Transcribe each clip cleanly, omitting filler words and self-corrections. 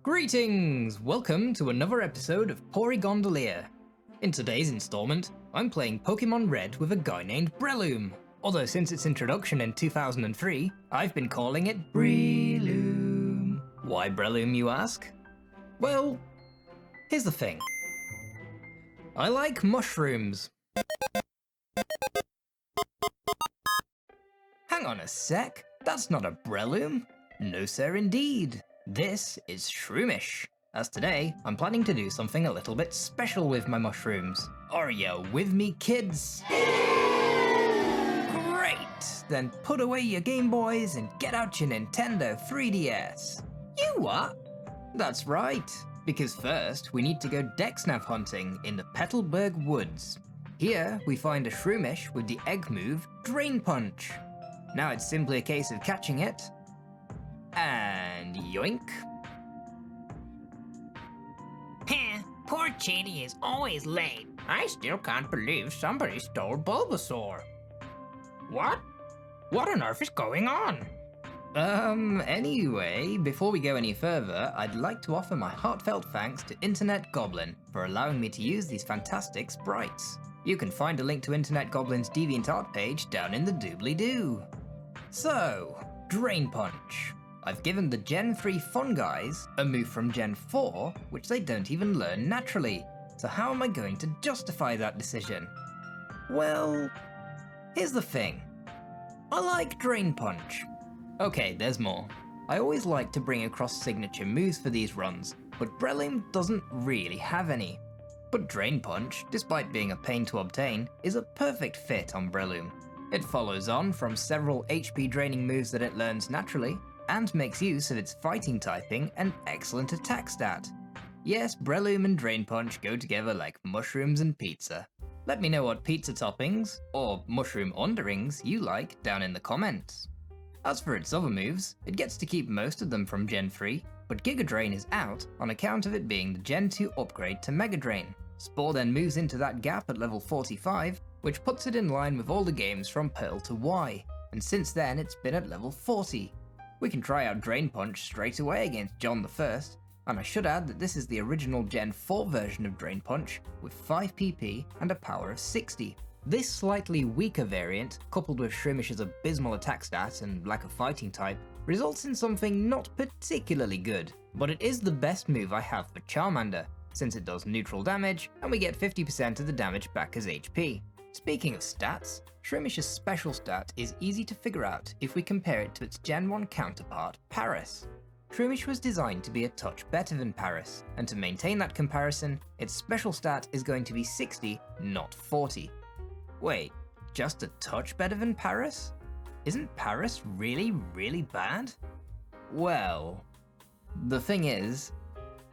Greetings! Welcome to another episode of Porygondola. In today's installment, I'm playing Pokemon Red with a guy named Breloom. Although since its introduction in 2003, I've been calling it Breloom. Why Breloom, you ask? Well, here's the thing. I like mushrooms. Hang on a sec, that's not a Breloom. No sir indeed. This is Shroomish, as today I'm planning to do something a little bit special with my mushrooms. Are you with me, kids? Great! Then put away your Game Boys and get out your Nintendo 3DS. You what? That's right, because first we need to go Dexnav hunting in the Petalburg Woods. Here we find a Shroomish with the egg move Drain Punch. Now it's simply a case of catching it, and yoink. Poor Chidi is always late. I still can't believe somebody stole Bulbasaur. What? What on earth is going on? Anyway, before we go any further, I'd like to offer my heartfelt thanks to Internet Goblin for allowing me to use these fantastic sprites. You can find a link to Internet Goblin's DeviantArt page down in the doobly-doo. So, Drain Punch. I've given the Gen 3 Fun Guys a move from Gen 4, which they don't even learn naturally. So how am I going to justify that decision? Well, here's the thing. I like Drain Punch. Okay, there's more. I always like to bring across signature moves for these runs, but Breloom doesn't really have any. But Drain Punch, despite being a pain to obtain, is a perfect fit on Breloom. It follows on from several HP draining moves that it learns naturally, and makes use of its fighting typing and excellent attack stat. Yes, Breloom and Drain Punch go together like mushrooms and pizza. Let me know what pizza toppings, or mushroom underings, you like down in the comments. As for its other moves, it gets to keep most of them from Gen 3, but Giga Drain is out on account of it being the Gen 2 upgrade to Mega Drain. Spore then moves into that gap at level 45, which puts it in line with all the games from Pearl to Y, and since then it's been at level 40. We can try out Drain Punch straight away against John the First, and I should add that this is the original Gen 4 version of Drain Punch with 5 PP and a power of 60. This slightly weaker variant, coupled with Shroomish's abysmal attack stat and lack of fighting type, results in something not particularly good, but it is the best move I have for Charmander, since it does neutral damage and we get 50% of the damage back as HP. Speaking of stats, Shroomish's special stat is easy to figure out if we compare it to its Gen 1 counterpart, Paris. Shroomish was designed to be a touch better than Paris, and to maintain that comparison, its special stat is going to be 60, not 40. Wait, just a touch better than Paris? Isn't Paris really bad? Well, the thing is,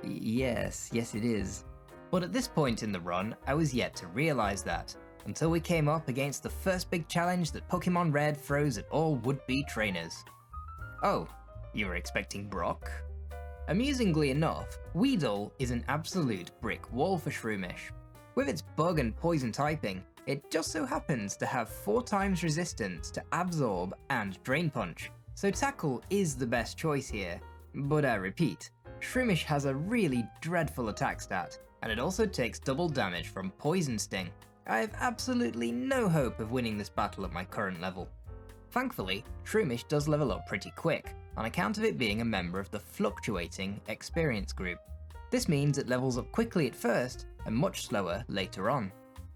yes it is. But at this point in the run, I was yet to realize that, until we came up against the first big challenge that Pokemon Red throws at all would-be trainers. Oh, you were expecting Brock? Amusingly enough, Weedle is an absolute brick wall for Shroomish. With its bug and poison typing, it just so happens to have 4 times resistance to Absorb and Drain Punch, so Tackle is the best choice here. But I repeat, Shroomish has a really dreadful attack stat, and it also takes double damage from Poison Sting. I have absolutely no hope of winning this battle at my current level. Thankfully, Shroomish does level up pretty quick, on account of it being a member of the Fluctuating Experience group. This means it levels up quickly at first, and much slower later on.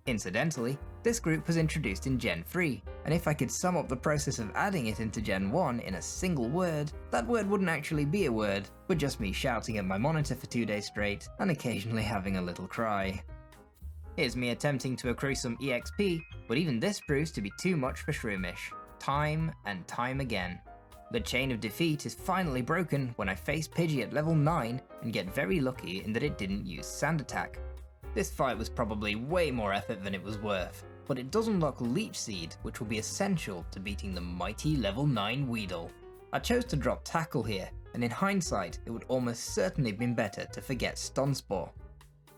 Incidentally, this group was introduced in Gen 3, and if I could sum up the process of adding it into Gen 1 in a single word, that word wouldn't actually be a word, but just me shouting at my monitor for 2 days straight, and occasionally having a little cry. Here's me attempting to accrue some EXP, but even this proves to be too much for Shroomish, time and time again. The chain of defeat is finally broken when I face Pidgey at level 9 and get very lucky in that it didn't use Sand Attack. This fight was probably way more effort than it was worth, but it does unlock Leech Seed, which will be essential to beating the mighty level 9 Weedle. I chose to drop Tackle here, and in hindsight it would almost certainly have been better to forget Stun Spore.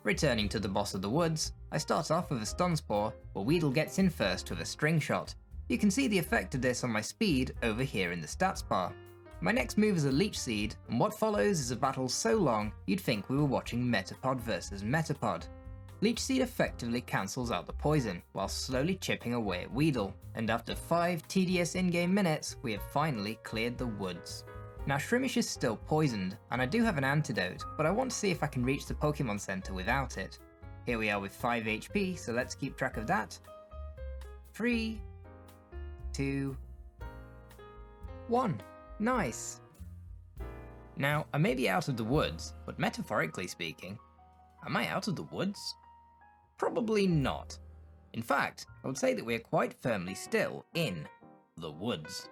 Returning to the boss of the woods, I start off with a Stun Spore, but Weedle gets in first with a String Shot. You can see the effect of this on my speed over here in the stats bar. My next move is a Leech Seed, and what follows is a battle so long you'd think we were watching Metapod versus Metapod. Leech Seed effectively cancels out the poison, while slowly chipping away at Weedle, and after 5 tedious in-game minutes, we have finally cleared the woods. Now Shroomish is still poisoned, and I do have an antidote, but I want to see if I can reach the Pokemon Center without it. Here we are with 5 HP, so let's keep track of that. 3, 2, 1. Nice! Now, I may be out of the woods, but metaphorically speaking, am I out of the woods? Probably not. In fact, I would say that we are quite firmly still in the woods.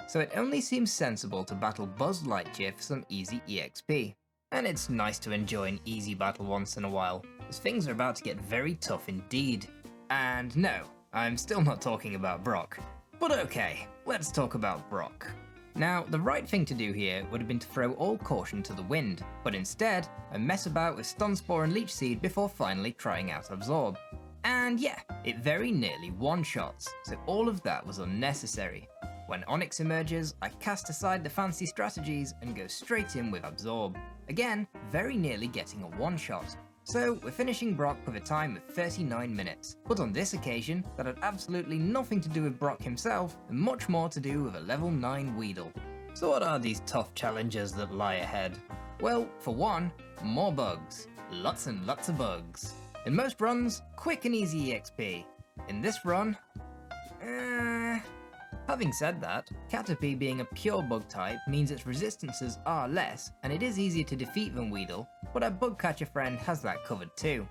So it only seems sensible to battle Buzz Lightyear for some easy EXP. And it's nice to enjoy an easy battle once in a while, as things are about to get very tough indeed. And no, I'm still not talking about Brock. But okay, let's talk about Brock. Now, the right thing to do here would have been to throw all caution to the wind, but instead, I mess about with Stun Spore and Leech Seed before finally trying out Absorb. And yeah, it very nearly one-shots, so all of that was unnecessary. When Onix emerges, I cast aside the fancy strategies and go straight in with Absorb. Again, very nearly getting a one-shot. So we're finishing Brock with a time of 39 minutes, but on this occasion, that had absolutely nothing to do with Brock himself, and much more to do with a level 9 Weedle. So what are these tough challenges that lie ahead? Well, for one, more bugs. Lots and lots of bugs. In most runs, quick and easy EXP. In this run, Having said that, Caterpie being a pure bug type means its resistances are less, and it is easier to defeat than Weedle, but our bug catcher friend has that covered too.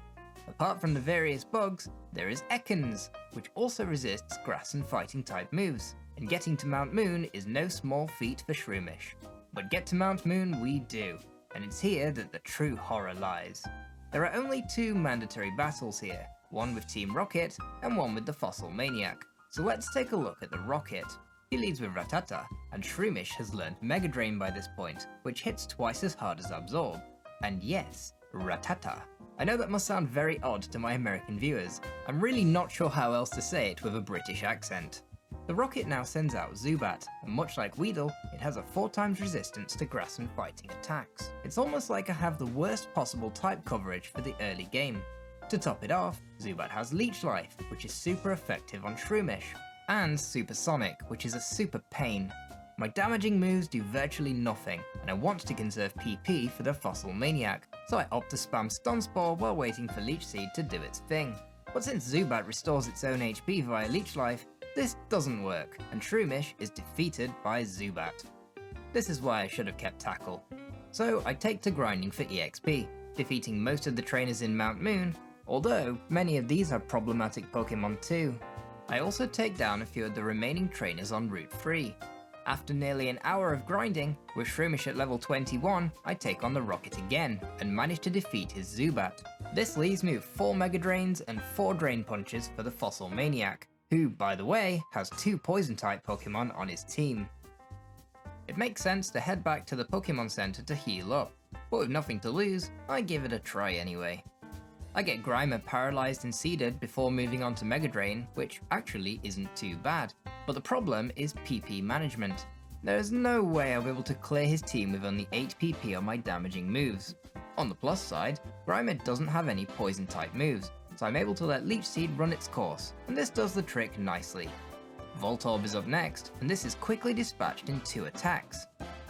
Apart from the various bugs, there is Ekans, which also resists grass and fighting type moves, and getting to Mount Moon is no small feat for Shroomish. But get to Mount Moon we do, and it's here that the true horror lies. There are only 2 mandatory battles here, one with Team Rocket and one with the Fossil Maniac. So let's take a look at the Rocket. He leads with Rattata, and Shroomish has learned Mega Drain by this point, which hits twice as hard as Absorb. And yes, Rattata. I know that must sound very odd to my American viewers. I'm really not sure how else to say it with a British accent. The Rocket now sends out Zubat, and much like Weedle, it has a 4 times resistance to grass and fighting attacks. It's almost like I have the worst possible type coverage for the early game. To top it off, Zubat has Leech Life, which is super effective on Shroomish, and Supersonic, which is a super pain. My damaging moves do virtually nothing, and I want to conserve PP for the Fossil Maniac, so I opt to spam Stun Spore while waiting for Leech Seed to do its thing. But since Zubat restores its own HP via Leech Life, this doesn't work, and Shroomish is defeated by Zubat. This is why I should have kept Tackle. So I take to grinding for EXP, defeating most of the trainers in Mount Moon, although many of these are problematic Pokemon too. I also take down a few of the remaining trainers on Route 3. After nearly an hour of grinding, with Shroomish at level 21, I take on the Rocket again, and manage to defeat his Zubat. This leaves me with 4 Mega Drains and 4 Drain Punches for the Fossil Maniac, who, by the way, has 2 Poison-type Pokemon on his team. It makes sense to head back to the Pokemon Center to heal up, but with nothing to lose, I give it a try anyway. I get Grimer paralyzed and seeded before moving on to Mega Drain, which actually isn't too bad. But the problem is PP management. There is no way I'll be able to clear his team with only 8 PP on my damaging moves. On the plus side, Grimer doesn't have any poison type moves, so I'm able to let Leech Seed run its course, and this does the trick nicely. Voltorb is up next, and this is quickly dispatched in 2 attacks.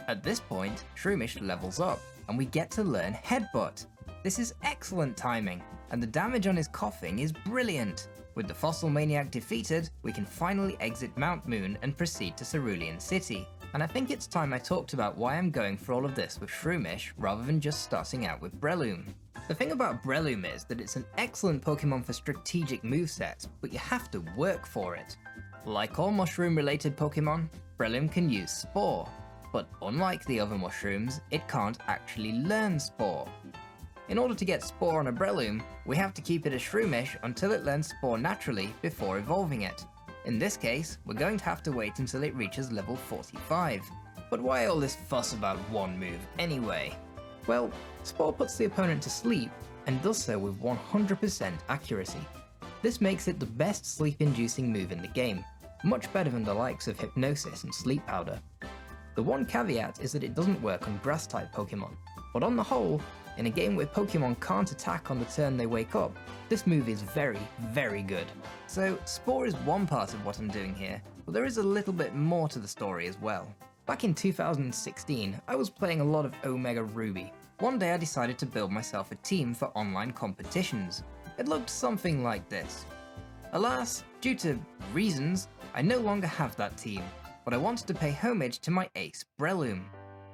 At this point, Shroomish levels up, and we get to learn Headbutt. This is excellent timing, and the damage on his coughing is brilliant. With the Fossil Maniac defeated, we can finally exit Mount Moon and proceed to Cerulean City. And I think it's time I talked about why I'm going for all of this with Shroomish rather than just starting out with Breloom. The thing about Breloom is that it's an excellent Pokemon for strategic movesets, but you have to work for it. Like all mushroom-related Pokemon, Breloom can use Spore, but unlike the other mushrooms, it can't actually learn Spore. In order to get Spore on a Breloom, we have to keep it a Shroomish until it learns Spore naturally before evolving it. In this case, we're going to have to wait until it reaches level 45. But why all this fuss about one move anyway? Well, Spore puts the opponent to sleep, and does so with 100% accuracy. This makes it the best sleep-inducing move in the game, much better than the likes of Hypnosis and Sleep Powder. The one caveat is that it doesn't work on grass-type Pokemon, but on the whole, in a game where Pokemon can't attack on the turn they wake up, this move is very, very good. So Spore is one part of what I'm doing here, but there is a little bit more to the story as well. Back in 2016, I was playing a lot of Omega Ruby. One day I decided to build myself a team for online competitions. It looked something like this. Alas, due to reasons, I no longer have that team, but I wanted to pay homage to my ace Breloom.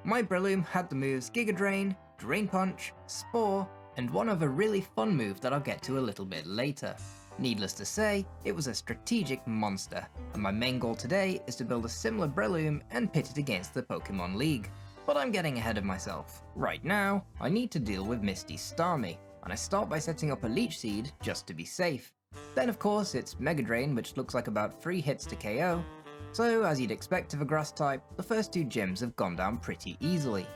My Breloom had the moves Giga Drain, Drain Punch, Spore, and one other really fun move that I'll get to a little bit later. Needless to say, it was a strategic monster, and my main goal today is to build a similar Breloom and pit it against the Pokemon League. But I'm getting ahead of myself. Right now, I need to deal with Misty's Starmie, and I start by setting up a Leech Seed just to be safe. Then of course it's Mega Drain, which looks like about 3 hits to KO, so as you'd expect of a grass type, the first 2 gyms have gone down pretty easily.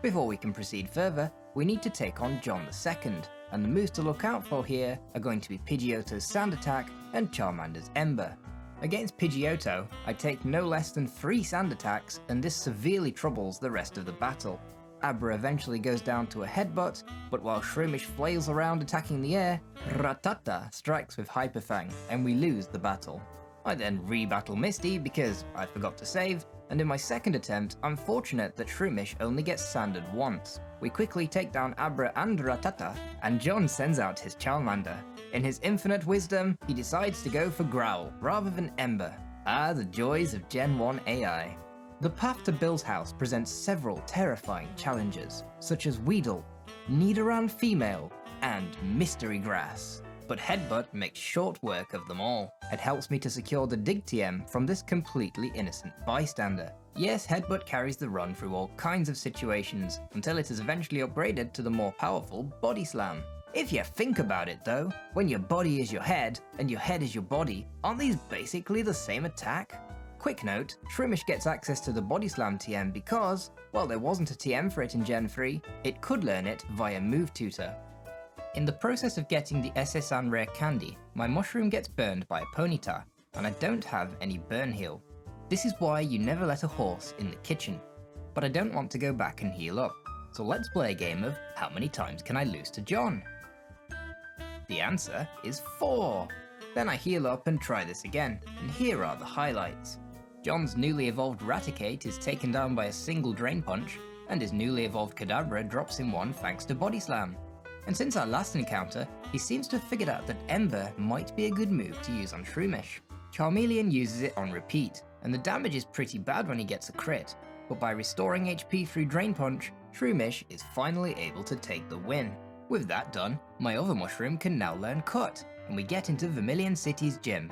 Before we can proceed further, we need to take on John II, and the moves to look out for here are going to be Pidgeotto's Sand Attack and Charmander's Ember. Against Pidgeotto, I take no less than 3 Sand Attacks, and this severely troubles the rest of the battle. Abra eventually goes down to a Headbutt, but while Shroomish flails around attacking the air, Rattata strikes with Hyper Fang, and we lose the battle. I then re-battle Misty because I forgot to save, and in my second attempt, I'm fortunate that Shroomish only gets sanded once. We quickly take down Abra and Rattata, and John sends out his Charmander. In his infinite wisdom, he decides to go for Growl rather than Ember. Ah, the joys of Gen 1 AI. The path to Bill's house presents several terrifying challenges, such as Weedle, Nidoran Female, and Mystery Grass. But Headbutt makes short work of them all. It helps me to secure the Dig TM from this completely innocent bystander. Yes, Headbutt carries the run through all kinds of situations, until it is eventually upgraded to the more powerful Body Slam. If you think about it though, when your body is your head, and your head is your body, aren't these basically the same attack? Quick note, Shroomish gets access to the Body Slam TM because, while there wasn't a TM for it in Gen 3, it could learn it via Move Tutor. In the process of getting the SSN Rare Candy, my mushroom gets burned by a Ponyta, and I don't have any burn heal. This is why you never let a horse in the kitchen. But I don't want to go back and heal up, so let's play a game of how many times can I lose to John? The answer is 4! Then I heal up and try this again, and here are the highlights. John's newly evolved Raticate is taken down by a single Drain Punch, and his newly evolved Kadabra drops in 1 thanks to Body Slam. And since our last encounter, he seems to have figured out that Ember might be a good move to use on Shroomish. Charmeleon uses it on repeat, and the damage is pretty bad when he gets a crit, but by restoring HP through Drain Punch, Shroomish is finally able to take the win. With that done, my other mushroom can now learn Cut, and we get into Vermilion City's gym.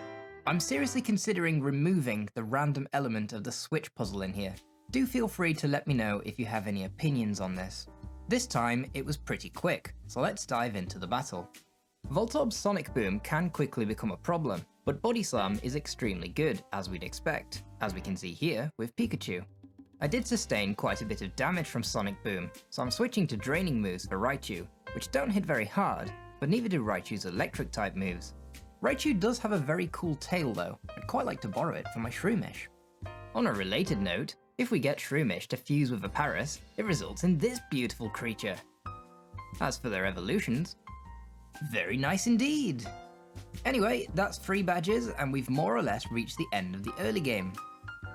I'm seriously considering removing the random element of the switch puzzle in here. Do feel free to let me know if you have any opinions on this. This time, it was pretty quick, so let's dive into the battle. Voltorb's Sonic Boom can quickly become a problem, but Body Slam is extremely good, as we'd expect, as we can see here with Pikachu. I did sustain quite a bit of damage from Sonic Boom, so I'm switching to draining moves for Raichu, which don't hit very hard, but neither do Raichu's electric type moves. Raichu does have a very cool tail though, I'd quite like to borrow it for my Shroomish. On a related note, if we get Shroomish to fuse with a Paras, it results in this beautiful creature. As for their evolutions, very nice indeed. Anyway, that's 3 badges and we've more or less reached the end of the early game.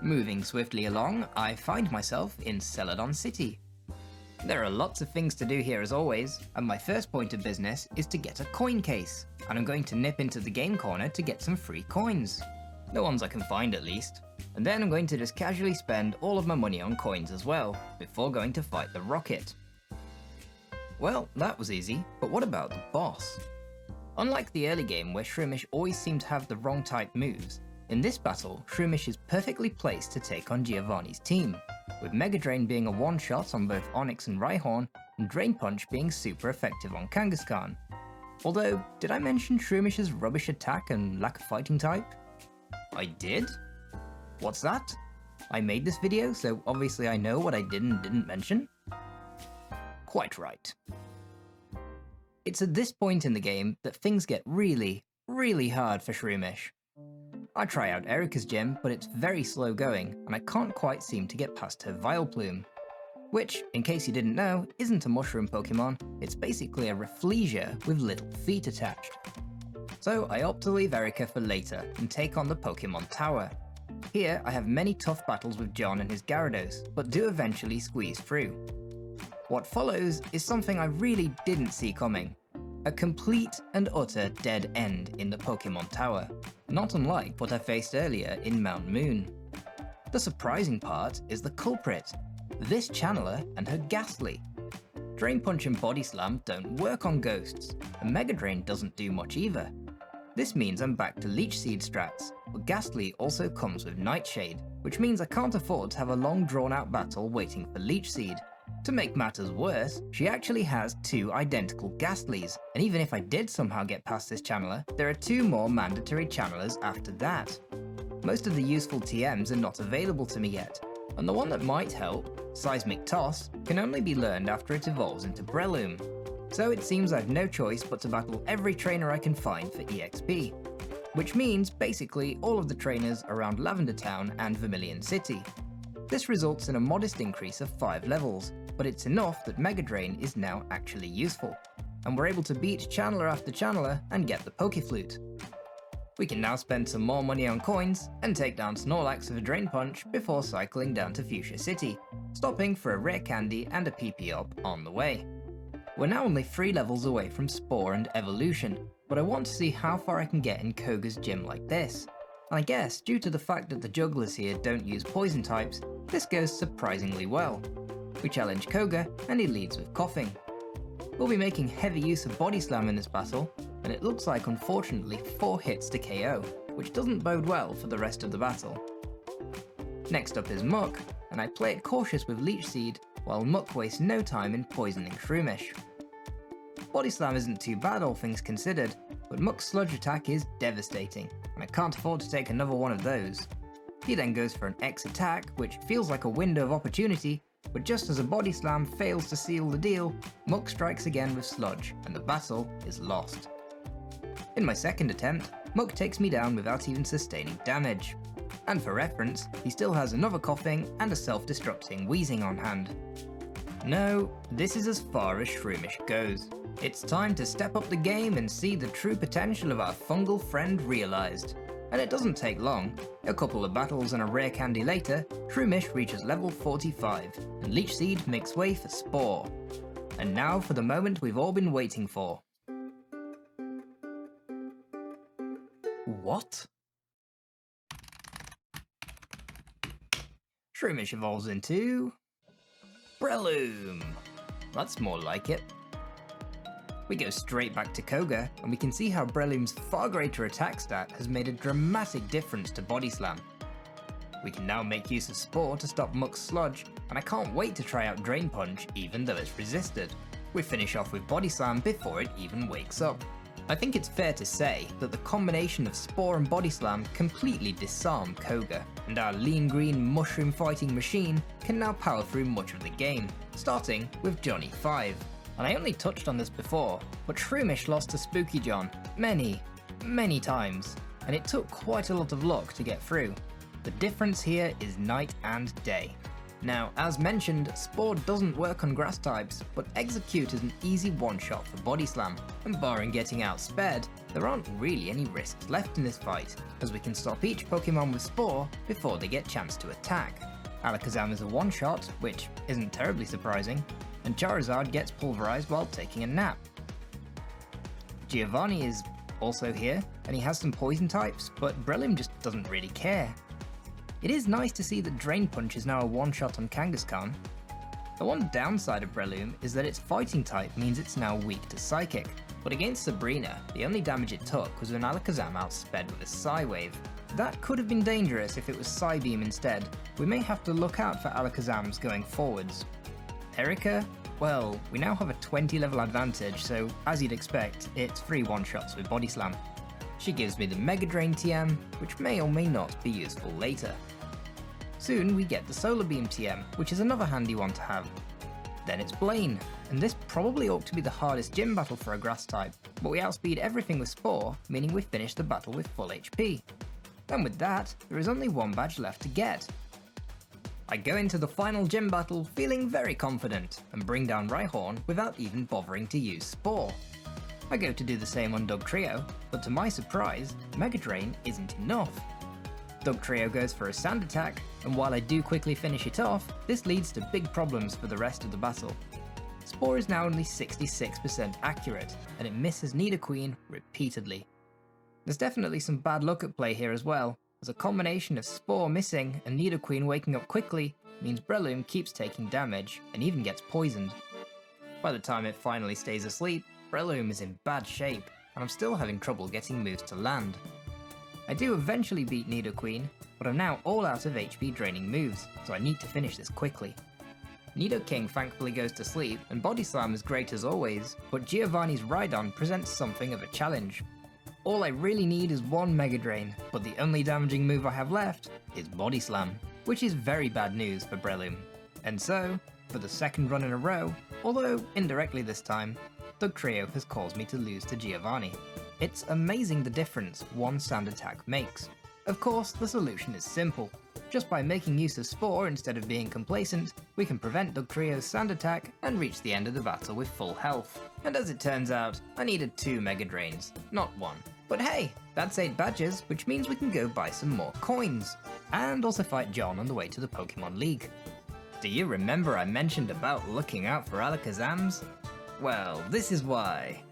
Moving swiftly along, I find myself in Celadon City. There are lots of things to do here as always, and my first point of business is to get a coin case, and I'm going to nip into the game corner to get some free coins. The ones I can find at least. And then I'm going to just casually spend all of my money on coins as well, before going to fight the Rocket. Well, that was easy, but what about the boss? Unlike the early game where Shroomish always seemed to have the wrong type moves, in this battle, Shroomish is perfectly placed to take on Giovanni's team, with Mega Drain being a one-shot on both Onix and Rhyhorn, and Drain Punch being super effective on Kangaskhan. Although, did I mention Shroomish's rubbish attack and lack of fighting type? I did? What's that? I made this video, so obviously I know what I did and didn't mention? Quite right. It's at this point in the game that things get really, really hard for Shroomish. I try out Erika's gym, but it's very slow going, and I can't quite seem to get past her Vileplume. Which, in case you didn't know, isn't a mushroom Pokemon, it's basically a Rafflesia with little feet attached. So I opt to leave Erika for later and take on the Pokemon Tower. Here I have many tough battles with John and his Gyarados, but do eventually squeeze through. What follows is something I really didn't see coming. A complete and utter dead end in the Pokemon Tower, not unlike what I faced earlier in Mount Moon. The surprising part is the culprit, this channeler and her Ghastly. Drain Punch and Body Slam don't work on ghosts, and Mega Drain doesn't do much either. This means I'm back to Leech Seed strats, but Ghastly also comes with Nightshade, which means I can't afford to have a long drawn out battle waiting for Leech Seed. To make matters worse, she actually has 2 identical Ghastlys, and even if I did somehow get past this channeler, there are 2 more mandatory channelers after that. Most of the useful TMs are not available to me yet, and the one that might help, Seismic Toss, can only be learned after it evolves into Breloom. So it seems I've no choice but to battle every trainer I can find for EXP, which means basically all of the trainers around Lavender Town and Vermilion City. This results in a modest increase of 5 levels, but it's enough that Mega Drain is now actually useful, and we're able to beat channeler after channeler and get the Pokeflute. We can now spend some more money on coins and take down Snorlax with a Drain Punch before cycling down to Fuchsia City, stopping for a rare candy and a PP up on the way. We're now only 3 levels away from Spore and Evolution, but I want to see how far I can get in Koga's gym like this. And I guess, due to the fact that the jugglers here don't use poison types, this goes surprisingly well. We challenge Koga, and he leads with Coughing. We'll be making heavy use of Body Slam in this battle, and it looks like unfortunately 4 hits to KO, which doesn't bode well for the rest of the battle. Next up is Muck, and I play it cautious with Leech Seed, while Muck wastes no time in poisoning Shroomish. Body Slam isn't too bad all things considered, but Muck's Sludge attack is devastating, and I can't afford to take another one of those. He then goes for an X attack, which feels like a window of opportunity, but just as a Body Slam fails to seal the deal, Muck strikes again with Sludge, and the battle is lost. In my second attempt, Muck takes me down without even sustaining damage. And for reference, he still has another Coughing and a self-destructing Wheezing on hand. No, this is as far as Shroomish goes. It's time to step up the game and see the true potential of our fungal friend realised. And it doesn't take long. A couple of battles and a rare candy later, Shroomish reaches level 45, and Leech Seed makes way for Spore. And now for the moment we've all been waiting for. What? Shroomish evolves into Breloom. That's more like it. We go straight back to Koga, and we can see how Breloom's far greater attack stat has made a dramatic difference to Body Slam. We can now make use of Spore to stop Muck's Sludge, and I can't wait to try out Drain Punch even though it's resisted. We finish off with Body Slam before it even wakes up. I think it's fair to say that the combination of Spore and Body Slam completely disarm Koga, and our lean green mushroom fighting machine can now power through much of the game, starting with Johnny 5. And I only touched on this before, but Shroomish lost to Spooky John many times, and it took quite a lot of luck to get through. The difference here is night and day. Now, as mentioned, Spore doesn't work on grass types, but Execute is an easy one-shot for Body Slam, and barring getting outspared, there aren't really any risks left in this fight, as we can stop each Pokemon with Spore before they get chance to attack. Alakazam is a one-shot, which isn't terribly surprising, and Charizard gets pulverized while taking a nap. Giovanni is also here, and he has some poison types, but Breloom just doesn't really care. It is nice to see that Drain Punch is now a one-shot on Kangaskhan. The one downside of Breloom is that its fighting type means it's now weak to Psychic, but against Sabrina, the only damage it took was when Alakazam outsped with a Psy Wave. That could have been dangerous if it was Psybeam instead. We may have to look out for Alakazams going forwards. Erika? Well, we now have a 20 level advantage, so as you'd expect, it's 3 one-shots with Body Slam. She gives me the Mega Drain TM, which may or may not be useful later. Soon we get the Solar Beam TM, which is another handy one to have. Then it's Blaine, and this probably ought to be the hardest gym battle for a grass type, but we outspeed everything with Spore, meaning we finish the battle with full HP. And with that, there is only one badge left to get. I go into the final gym battle feeling very confident, and bring down Rhyhorn without even bothering to use Spore. I go to do the same on Dugtrio, but to my surprise, Mega Drain isn't enough. Dugtrio goes for a Sand Attack, and while I do quickly finish it off, this leads to big problems for the rest of the battle. Spore is now only 66% accurate, and it misses Nidoqueen repeatedly. There's definitely some bad luck at play here as well, as a combination of Spore missing and Nidoqueen waking up quickly means Breloom keeps taking damage and even gets poisoned. By the time it finally stays asleep, Breloom is in bad shape, and I'm still having trouble getting moves to land. I do eventually beat Nidoqueen, but I'm now all out of HP draining moves, so I need to finish this quickly. Nidoking thankfully goes to sleep, and Body Slam is great as always, but Giovanni's Rhydon presents something of a challenge. All I really need is one Mega Drain, but the only damaging move I have left is Body Slam, which is very bad news for Breloom. And so, for the second run in a row, although indirectly this time, Dugtrio has caused me to lose to Giovanni. It's amazing the difference one Sand Attack makes. Of course, the solution is simple. Just by making use of Spore instead of being complacent, we can prevent Dugtrio's Sand Attack and reach the end of the battle with full health. And as it turns out, I needed 2 Mega Drains, not 1. But hey, that's 8 badges, which means we can go buy some more coins. And also fight John on the way to the Pokemon League. Do you remember I mentioned about looking out for Alakazams? Well, this is why.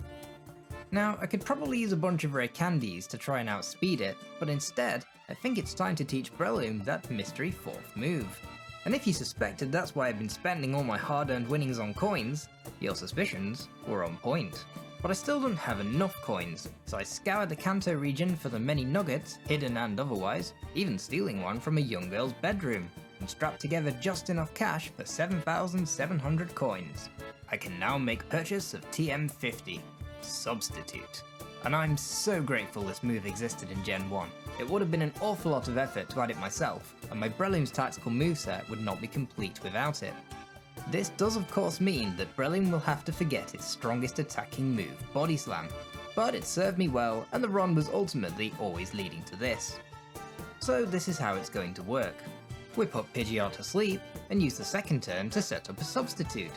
Now, I could probably use a bunch of rare candies to try and outspeed it, but instead, I think it's time to teach Breloom that mystery 4th move. And if you suspected that's why I've been spending all my hard-earned winnings on coins, your suspicions were on point. But I still don't have enough coins, so I scoured the Kanto region for the many nuggets, hidden and otherwise, even stealing one from a young girl's bedroom, and strapped together just enough cash for 7,700 coins. I can now make purchase of TM50. Substitute. And I'm so grateful this move existed in Gen 1. It would have been an awful lot of effort to add it myself, and my Breloom's tactical moveset would not be complete without it. This does of course mean that Breloom will have to forget its strongest attacking move, Body Slam, but it served me well and the run was ultimately always leading to this. So this is how it's going to work. We put Pidgeot to sleep and use the second turn to set up a substitute.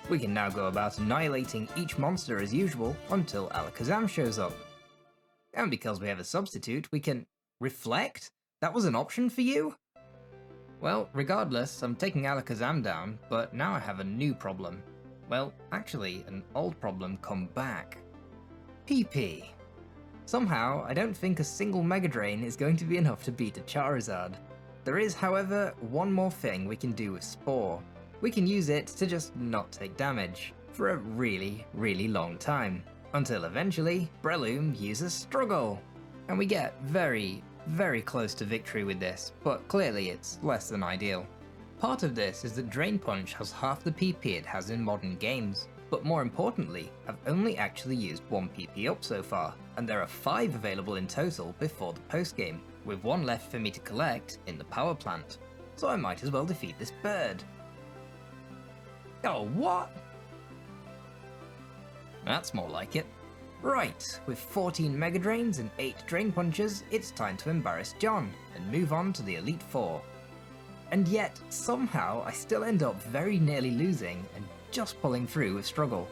We can now go about annihilating each monster as usual until Alakazam shows up. And because we have a substitute, we can... Reflect? That was an option for you? Well, regardless, I'm taking Alakazam down, but now I have a new problem. Well, actually, an old problem come back. PP. Somehow, I don't think a single Mega Drain is going to be enough to beat a Charizard. There is, however, one more thing we can do with Spore. We can use it to just not take damage, for a really, really long time, until eventually Breloom uses Struggle. And we get very, very close to victory with this, but clearly it's less than ideal. Part of this is that Drain Punch has half the PP it has in modern games, but more importantly, I've only actually used 1 PP up so far, and there are 5 available in total before the postgame, with 1 left for me to collect in the power plant. So I might as well defeat this bird. Oh, what? That's more like it. Right, with 14 Mega Drains and 8 Drain Punches, it's time to embarrass John and move on to the Elite Four. And yet, somehow, I still end up very nearly losing and just pulling through with Struggle.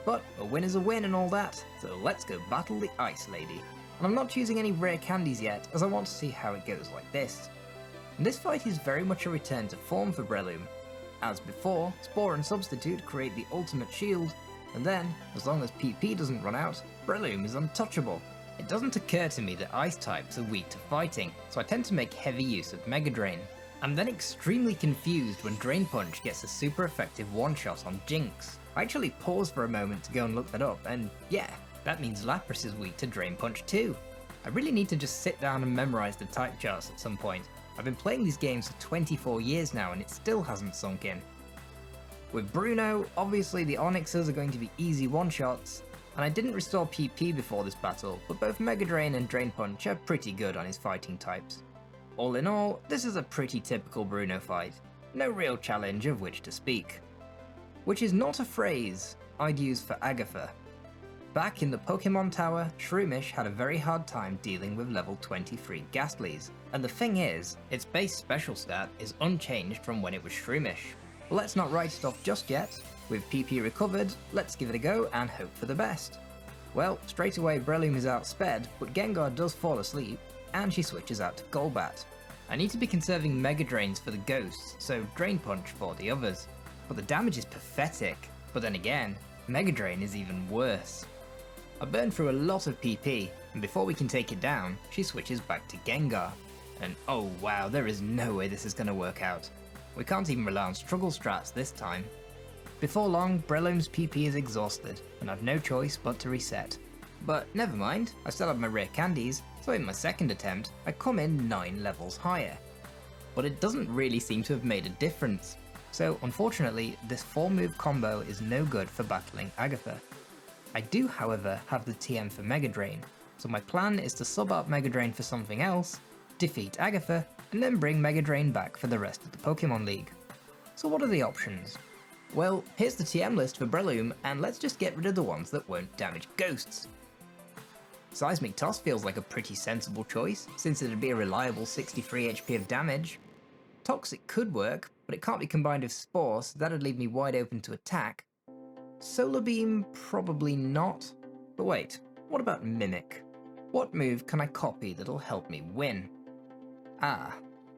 But a win is a win and all that, so let's go battle the Ice Lady. And I'm not choosing any rare candies yet, as I want to see how it goes like this. And this fight is very much a return to form for Breloom. As before, Spore and Substitute create the ultimate shield, and then, as long as PP doesn't run out, Breloom is untouchable. It doesn't occur to me that Ice types are weak to fighting, so I tend to make heavy use of Mega Drain. I'm then extremely confused when Drain Punch gets a super effective one-shot on Jinx. I actually pause for a moment to go and look that up, and yeah, that means Lapras is weak to Drain Punch too. I really need to just sit down and memorize the type charts at some point. I've been playing these games for 24 years now and it still hasn't sunk in. With Bruno, obviously the Onyxes are going to be easy one-shots, and I didn't restore PP before this battle, but both Mega Drain and Drain Punch are pretty good on his fighting types. All in all, this is a pretty typical Bruno fight, no real challenge of which to speak. Which is not a phrase I'd use for Agatha. Back in the Pokemon Tower, Shroomish had a very hard time dealing with level 23 Ghastlies, and the thing is, its base special stat is unchanged from when it was Shroomish. But let's not write it off just yet. With PP recovered, let's give it a go and hope for the best. Well, straight away Breloom is outsped, but Gengar does fall asleep, and she switches out to Golbat. I need to be conserving Mega Drains for the ghosts, so Drain Punch for the others. But the damage is pathetic, but then again, Mega Drain is even worse. I burned through a lot of PP, and before we can take it down, she switches back to Gengar. And oh wow, there is no way this is going to work out. We can't even rely on struggle strats this time. Before long, Breloom's PP is exhausted, and I've no choice but to reset. But never mind, I still have my rare candies, so in my second attempt, I come in 9 levels higher. But it doesn't really seem to have made a difference. So unfortunately, this 4-move combo is no good for battling Agatha. I do, however, have the TM for Mega Drain, so my plan is to sub out Mega Drain for something else, defeat Agatha, and then bring Mega Drain back for the rest of the Pokemon League. So what are the options? Well, here's the TM list for Breloom, and let's just get rid of the ones that won't damage ghosts. Seismic Toss feels like a pretty sensible choice, since it'd be a reliable 63 HP of damage. Toxic could work, but it can't be combined with Spore, so that'd leave me wide open to attack. Solar Beam, probably not. But wait, what about Mimic? What move can I copy that'll help me win? Ah,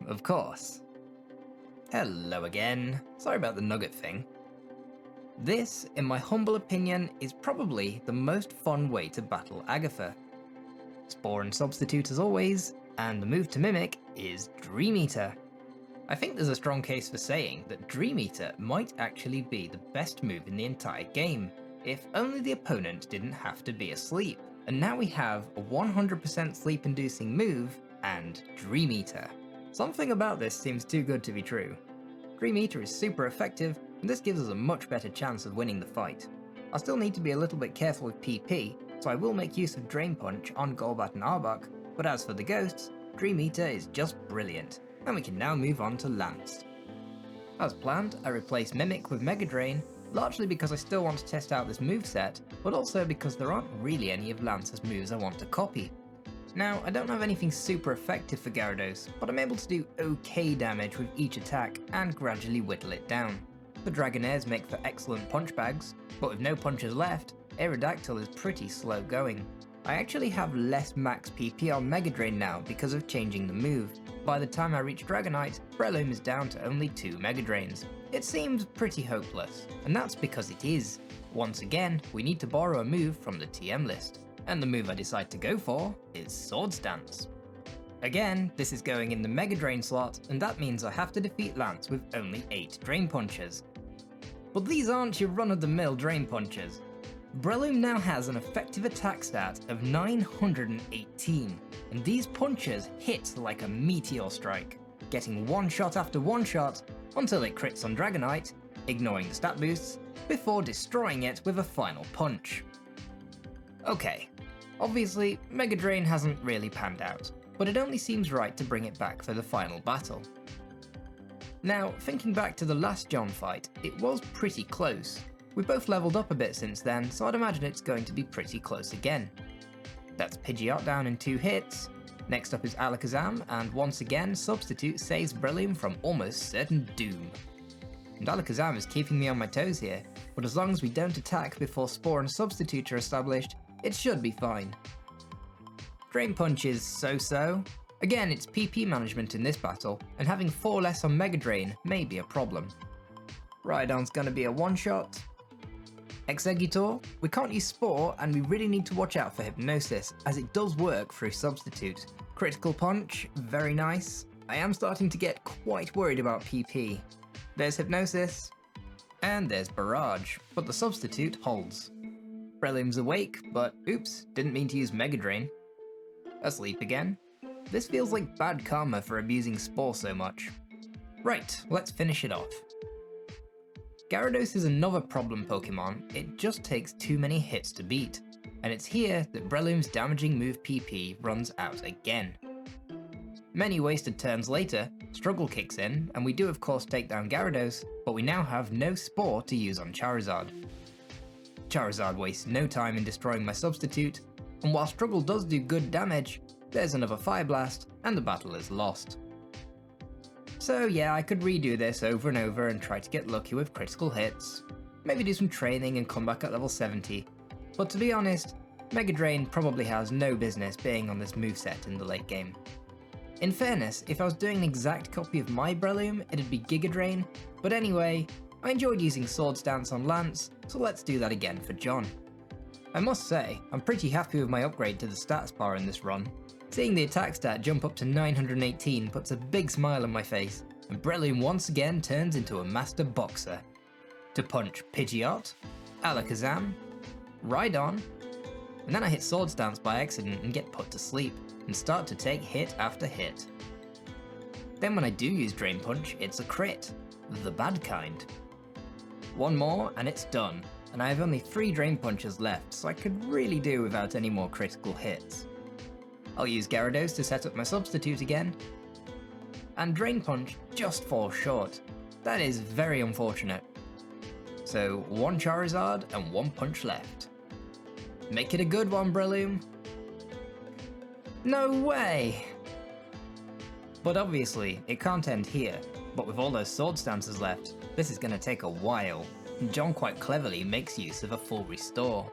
of course. Hello again. Sorry about the nugget thing. This, in my humble opinion, is probably the most fun way to battle Agatha. Spore and Substitute as always, and the move to Mimic is Dream Eater. I think there's a strong case for saying that Dream Eater might actually be the best move in the entire game, if only the opponent didn't have to be asleep. And now we have a 100% sleep-inducing move and Dream Eater. Something about this seems too good to be true. Dream Eater is super effective, and this gives us a much better chance of winning the fight. I'll still need to be a little bit careful with PP, so I will make use of Drain Punch on Golbat and Arbok, but as for the ghosts, Dream Eater is just brilliant. And we can now move on to Lance. As planned, I replaced Mimic with Mega Drain, largely because I still want to test out this moveset, but also because there aren't really any of Lance's moves I want to copy. Now, I don't have anything super effective for Gyarados, but I'm able to do okay damage with each attack and gradually whittle it down. The Dragonairs make for excellent punch bags, but with no punches left, Aerodactyl is pretty slow going. I actually have less max PP on Mega Drain now because of changing the move. By the time I reach Dragonite, Breloom is down to only 2 Mega Drains. It seems pretty hopeless, and that's because it is. Once again, we need to borrow a move from the TM list, and the move I decide to go for is Swords Dance. Again, this is going in the Mega Drain slot, and that means I have to defeat Lance with only 8 Drain Punches. But these aren't your run-of-the-mill Drain Punches. Breloom now has an effective attack stat of 918, and these punches hit like a meteor strike, getting one shot after one shot until it crits on Dragonite, ignoring the stat boosts, before destroying it with a final punch. Okay, obviously Mega Drain hasn't really panned out, but it only seems right to bring it back for the final battle. Now, thinking back to the last John fight, it was pretty close. We both leveled up a bit since then, so I'd imagine it's going to be pretty close again. That's Pidgeot down in 2 hits. Next up is Alakazam, and once again, Substitute saves Breloom from almost certain doom. And Alakazam is keeping me on my toes here, but as long as we don't attack before Spore and Substitute are established, it should be fine. Drain Punch is so-so. Again, it's PP management in this battle, and having 4 less on Mega Drain may be a problem. Rhydon's gonna be a one-shot. Exeggutor, we can't use Spore, and we really need to watch out for Hypnosis, as it does work through Substitute. Critical Punch, very nice. I am starting to get quite worried about PP. There's Hypnosis, and there's Barrage, but the Substitute holds. Breloom's awake, but oops, didn't mean to use Mega Drain. Asleep again. This feels like bad karma for abusing Spore so much. Right, let's finish it off. Gyarados is another problem Pokemon, it just takes too many hits to beat, and it's here that Breloom's damaging move PP runs out again. Many wasted turns later, Struggle kicks in, and we do of course take down Gyarados, but we now have no Spore to use on Charizard. Charizard wastes no time in destroying my substitute, and while Struggle does do good damage, there's another Fire Blast, and the battle is lost. So yeah, I could redo this over and over and try to get lucky with critical hits, maybe do some training and come back at level 70, but to be honest, Mega Drain probably has no business being on this moveset in the late game. In fairness, if I was doing an exact copy of my Breloom, it'd be Giga Drain, but anyway, I enjoyed using Swords Dance on Lance, so let's do that again for John. I must say, I'm pretty happy with my upgrade to the stats bar in this run. Seeing the attack stat jump up to 918 puts a big smile on my face, and Breloom once again turns into a master boxer. To punch Pidgeot, Alakazam, Rhydon, and then I hit Swords Dance by accident and get put to sleep, and start to take hit after hit. Then when I do use Drain Punch, it's a crit, the bad kind. One more and it's done, and I have only 3 Drain Punches left, so I could really do without any more critical hits. I'll use Gyarados to set up my substitute again, and Drain Punch just falls short. That is very unfortunate. So 1 Charizard and 1 punch left. Make it a good one, Breloom. No way! But obviously, it can't end here, but with all those Swords Dances left, this is going to take a while, and John quite cleverly makes use of a full restore.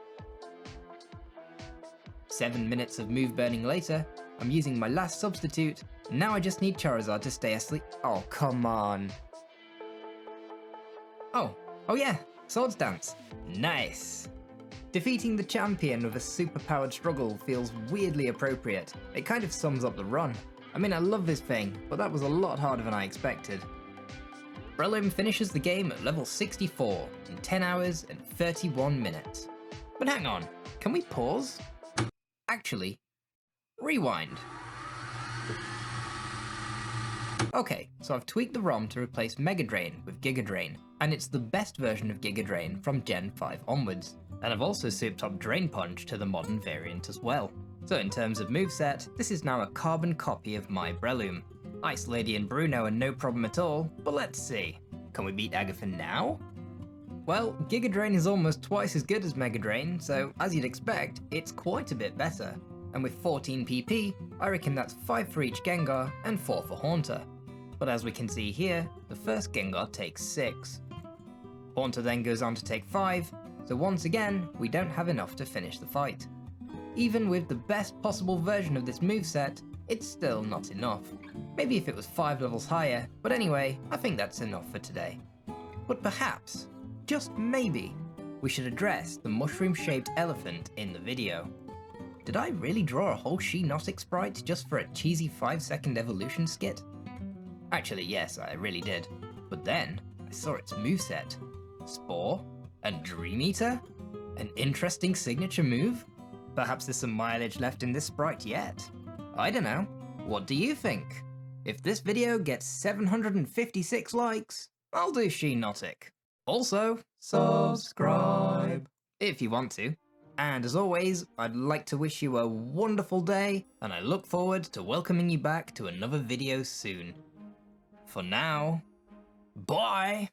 7 minutes of move burning later, I'm using my last substitute, and now I just need Charizard to stay asleep. Oh, come on. Oh yeah, Swords Dance. Nice! Defeating the champion with a super-powered Struggle feels weirdly appropriate. It kind of sums up the run. I mean, I love this thing, but that was a lot harder than I expected. Breloom finishes the game at level 64 in 10 hours and 31 minutes. But hang on, can we pause? Actually, rewind. Okay, so I've tweaked the ROM to replace Mega Drain with Giga Drain, and it's the best version of Giga Drain from Gen 5 onwards. And I've also souped up Drain Punch to the modern variant as well. So in terms of moveset, this is now a carbon copy of my Breloom. Ice Lady and Bruno are no problem at all, but let's see. Can we beat Agatha now? Well, Giga Drain is almost twice as good as Mega Drain, so as you'd expect, it's quite a bit better. And with 14 PP, I reckon that's 5 for each Gengar and 4 for Haunter. But as we can see here, the first Gengar takes 6. Haunter then goes on to take 5, so once again, we don't have enough to finish the fight. Even with the best possible version of this moveset, it's still not enough. Maybe if it was 5 levels higher, but anyway, I think that's enough for today. But perhaps, just maybe, we should address the mushroom-shaped elephant in the video. Did I really draw a whole She-Notic sprite just for a cheesy 5-second evolution skit? Actually yes, I really did. But then, I saw its moveset. Spore? And Dream Eater? An interesting signature move? Perhaps there's some mileage left in this sprite yet. I don't know. What do you think? If this video gets 756 likes, I'll do She-Notic. Also, subscribe if you want to. And as always, I'd like to wish you a wonderful day, and I look forward to welcoming you back to another video soon. For now, bye!